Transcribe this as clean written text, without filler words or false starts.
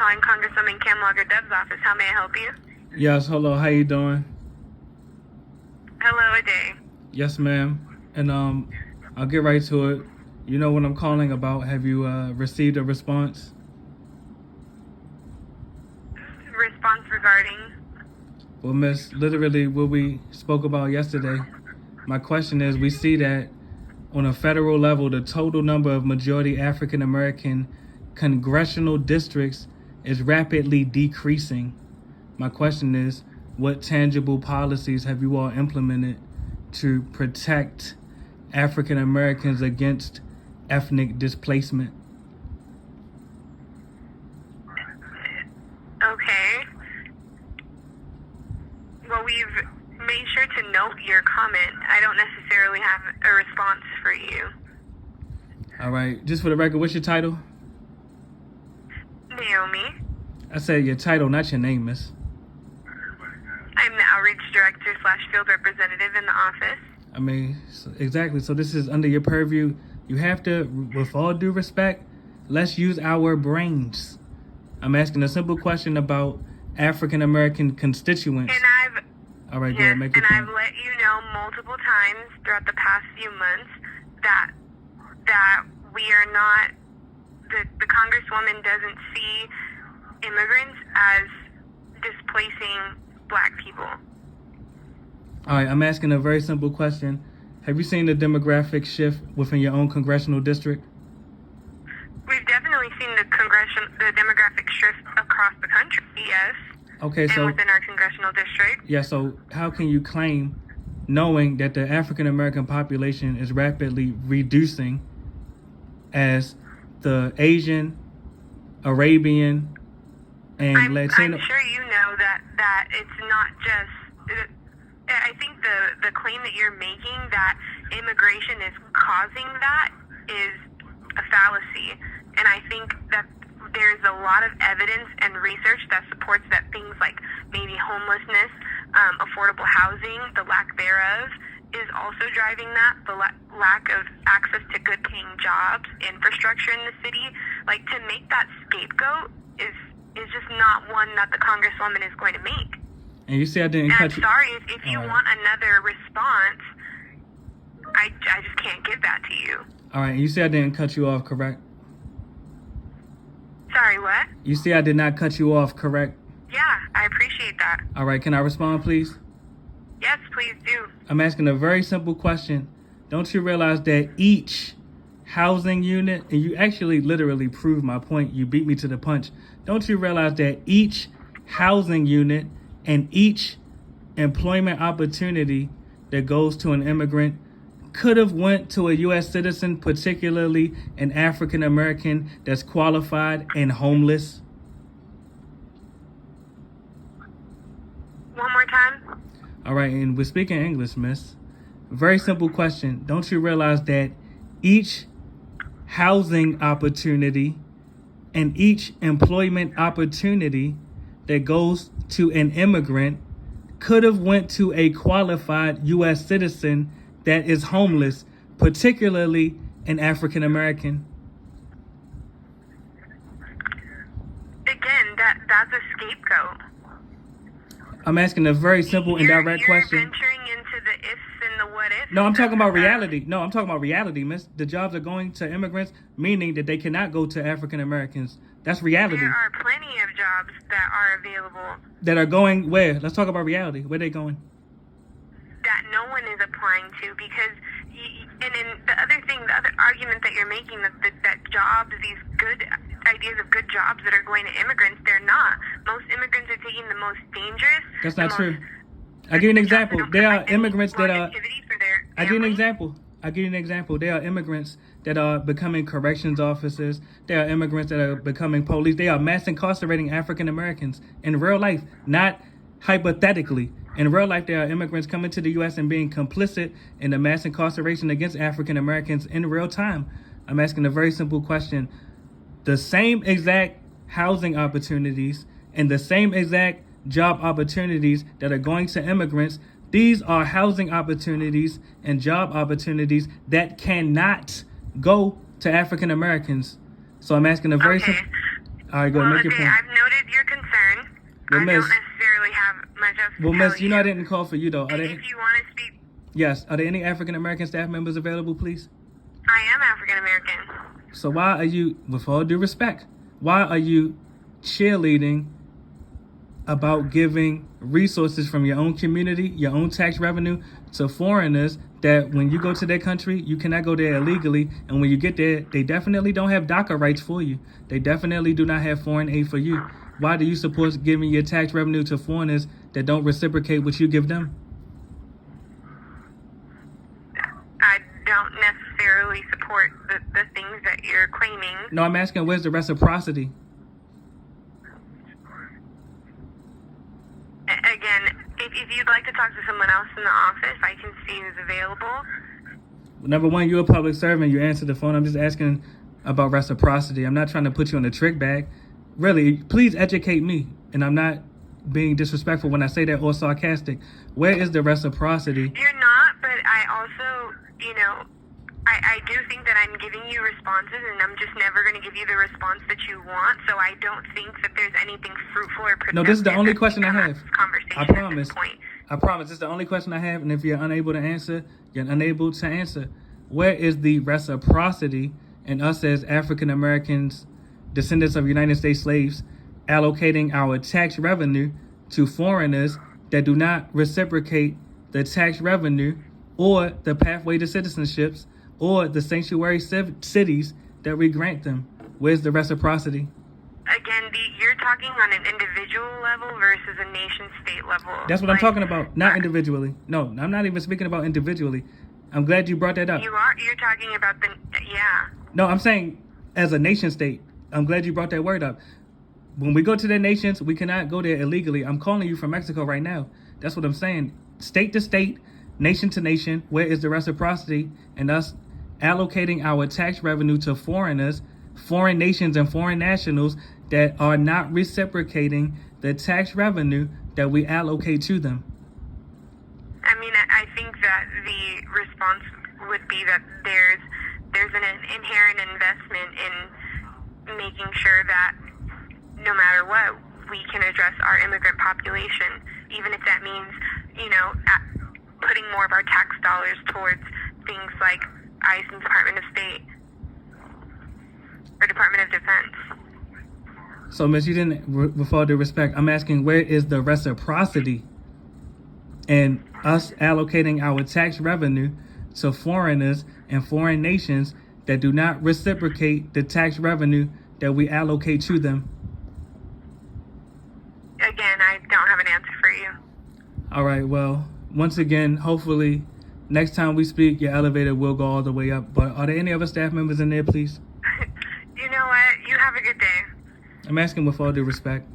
calling Congresswoman Kamlager Deb's office. How may I help you? Yes, hello, how you doing? Hello, Ade. Yes, ma'am. And I'll get right to it. You know what I'm calling about. Have you received a response? Response regarding? Well, miss, literally what we spoke about yesterday. My question is, we see that on a federal level, the total number of majority African American congressional districts is rapidly decreasing. My question is, what tangible policies have you all implemented to protect African Americans against ethnic displacement? Okay. Well, we've made sure to note your comment. I don't necessarily have a response for you. All right, just for the record, what's your title? Naomi. I said your title, not your name, miss. I'm the outreach director / field representative in the office. I mean, exactly. So this is under your purview. You have to, with all due respect, let's use our brains. I'm asking a simple question about African American constituents. And I've All right, go ahead, make your and point. I've let you know multiple times throughout the past few months that we are not, the Congresswoman doesn't see immigrants as displacing Black people. All right, I'm asking a very simple question. Have you seen the demographic shift within your own congressional district? We've definitely seen the demographic shift across the country, yes. Okay, And so within our congressional district. yeah, so how can you claim, knowing that the African American population is rapidly reducing, as the Asian, Arabian, and Latino? I'm sure you know that it's not just. I think the claim that you're making that immigration is causing that is a fallacy, and I think that there's a lot of evidence and research that supports that things like maybe homelessness, affordable housing, the lack thereof, is also driving that. The lack of access to good-paying jobs, infrastructure in the city, like to make that scapegoat is just not one that the Congresswoman is going to make. And you see, I didn't And cut I'm you. sorry if you want another response. I just can't give that to you. All right, you see, I didn't cut you off, correct? Sorry, what? You see, I did not cut you off, correct? Yeah, I appreciate that. All right, can I respond, please? Yes, please do. I'm asking a very simple question. Don't you realize that each housing unit, and you actually literally proved my point, you beat me to the punch. Don't you realize that each housing unit and each employment opportunity that goes to an immigrant could have went to a U.S. citizen, particularly an African American that's qualified and homeless? One more time. All right, and we're speaking English, miss. Very simple question. Don't you realize that each housing opportunity and each employment opportunity that goes to an immigrant could have went to a qualified U.S. citizen that is homeless, particularly an African American? Again, that's a scapegoat. I'm asking a very simple and direct question. You're venturing into the ifs and the what ifs. No, I'm talking about reality. No, I'm talking about reality, miss. The jobs are going to immigrants, meaning that they cannot go to African Americans. That's reality. There are plenty of jobs that are available That are going where? Let's talk about reality. Where they going? that no one is applying to, because and then the other argument that you're making, that jobs, these good ideas of good jobs that are going to immigrants, they're not. Most immigrants are taking the most dangerous. That's not true. I'll give you an example. There are immigrants that are. I'll give you an example. There are immigrants that are becoming corrections officers. There are immigrants that are becoming police. They are mass incarcerating African Americans in real life, not hypothetically. In real life, there are immigrants coming to the U.S. and being complicit in the mass incarceration against African Americans in real time. I'm asking a very simple question. The same exact housing opportunities and the same exact job opportunities that are going to immigrants, these are housing opportunities and job opportunities that cannot go to African Americans. So I'm asking a very simple. All right, go ahead, make your point. I've Well, I Miss, don't necessarily have much else to well, tell Miss, you know I didn't call for you though. Are there, If you want to speak, yes, are there any African American staff members available, please? I am African American. So why are you, with all due respect, why are you cheerleading about giving resources from your own community, your own tax revenue to foreigners that when you go to their country, you cannot go there illegally. And when you get there, they definitely don't have DACA rights for you. They definitely do not have foreign aid for you. Why do you support giving your tax revenue to foreigners that don't reciprocate what you give them? I don't necessarily support the things that you're claiming. No, I'm asking, where's the reciprocity? Again, if you'd like to talk to someone else in the office, I can see who's available. Number one, you're a public servant. You answer the phone. I'm just asking about reciprocity. I'm not trying to put you in a trick bag. Really, please educate me. And I'm not being disrespectful when I say that or sarcastic. Where is the reciprocity? You're not, but I also, I do think that I'm giving you responses, and I'm just never going to give you the response that you want. So I don't think that there's anything fruitful or productive. No, this is the only question I have. Conversation I promise. At this point. I promise. It's the only question I have. And if you're unable to answer, you're unable to answer. Where is the reciprocity in us as African Americans, descendants of United States slaves, allocating our tax revenue to foreigners that do not reciprocate the tax revenue or the pathway to citizenships or the sanctuary cities that we grant them? Where's the reciprocity? Again, you're talking on an individual level versus a nation-state level. That's what I'm talking about, not individually. No, I'm not even speaking about individually. I'm glad you brought that up. You are. You're talking about yeah. No, I'm saying as a nation state. I'm glad you brought that word up. When we go to their nations, we cannot go there illegally. I'm calling you from Mexico right now. That's what I'm saying. State to state, nation to nation, where is the reciprocity in us allocating our tax revenue to foreigners, foreign nations and foreign nationals that are not reciprocating the tax revenue that we allocate to them? I mean, I think that the response would be that there's an inherent investment in making sure that no matter what, we can address our immigrant population, even if that means, putting more of our tax dollars towards things like ICE and Department of State or Department of Defense. So, Miss, you didn't, with all due respect, I'm asking, where is the reciprocity in us allocating our tax revenue to foreigners and foreign nations that do not reciprocate the tax revenue that we allocate to them? Again, I don't have an answer for you. All right, well, once again, hopefully next time we speak, your elevator will go all the way up. But are there any other staff members in there, please? You know what? You have a good day. I'm asking with all due respect.